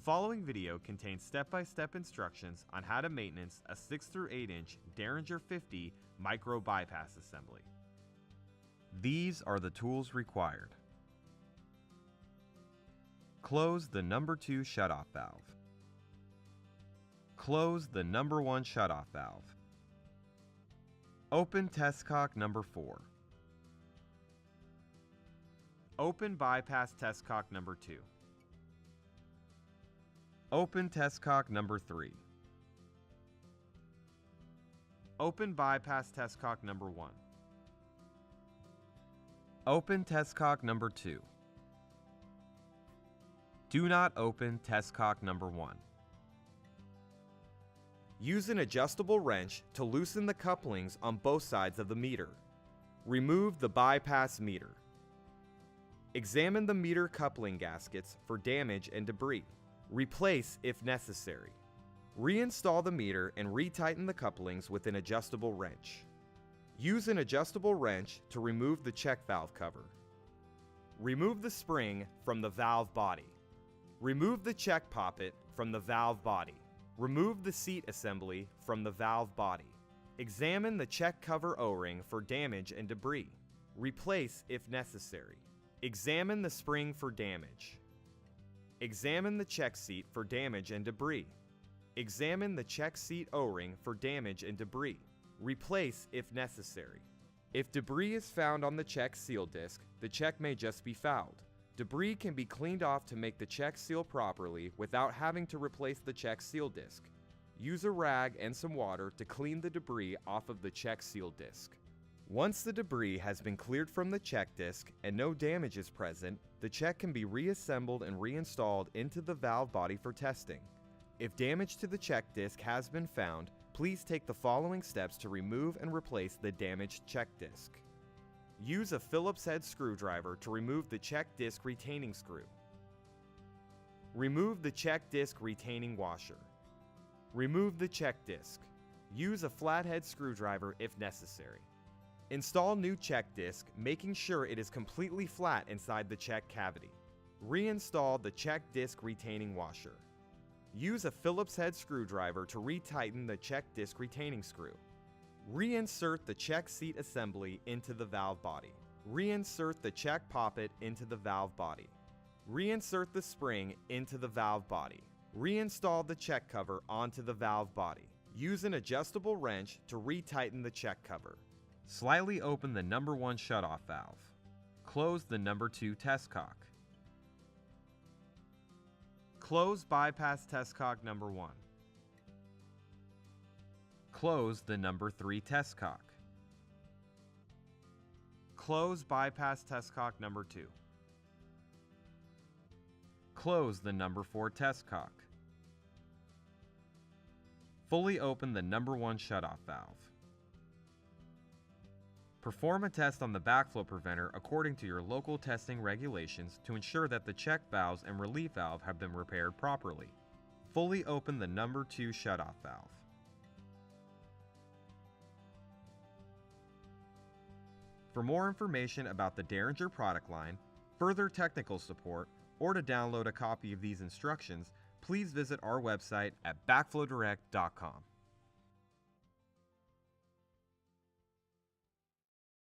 following video contains step-by-step instructions on how to maintenance a 6 through 8 inch Deringer 50 micro bypass assembly. These are the tools required. Close the number 2 shutoff valve. Close the number 1 shutoff valve. Open test cock number 4. Open bypass test cock number 2. Open test cock number 3. Open bypass test cock number 1. Open test cock number 2. Do not open test cock number 1. Use an adjustable wrench to loosen the couplings on both sides of the meter. Remove the bypass meter. Examine the meter coupling gaskets for damage and debris. Replace if necessary. Reinstall the meter and retighten the couplings with an adjustable wrench. Use an adjustable wrench to remove the check valve cover. Remove the spring from the valve body. Remove the check poppet from the valve body. Remove the seat assembly from the valve body. Examine the check cover O-ring for damage and debris. Replace if necessary. Examine the spring for damage. Examine the check seat for damage and debris. Examine the check seat O-ring for damage and debris. Replace if necessary. If debris is found on the check seal disc, the check may just be fouled. Debris can be cleaned off to make the check seal properly without having to replace the check seal disc. Use a rag and some water to clean the debris off of the check seal disc. Once the debris has been cleared from the check disc and no damage is present, the check can be reassembled and reinstalled into the valve body for testing. If damage to the check disc has been found, please take the following steps to remove and replace the damaged check disc. Use a Phillips head screwdriver to remove the check disc retaining screw. Remove the check disc retaining washer. Remove the check disc. Use a flathead screwdriver if necessary. Install new check disc, making sure it is completely flat inside the check cavity. Reinstall the check disc retaining washer. Use a Phillips head screwdriver to retighten the check disc retaining screw. Reinsert the check seat assembly into the valve body. Reinsert the check poppet into the valve body. Reinsert the spring into the valve body. Reinstall the check cover onto the valve body. Use an adjustable wrench to retighten the check cover. Slightly open the number 1 shutoff valve. Close the number 2 test cock. Close bypass test cock number 1. Close the number 3 test cock. Close bypass test cock number 2. Close the number 4 test cock. Fully open the number 1 shutoff valve. Perform a test on the backflow preventer according to your local testing regulations to ensure that the check valves and relief valve have been repaired properly. Fully open the number 2 shutoff valve. For more information about the Deringer product line, further technical support, or to download a copy of these instructions, please visit our website at backflowdirect.com.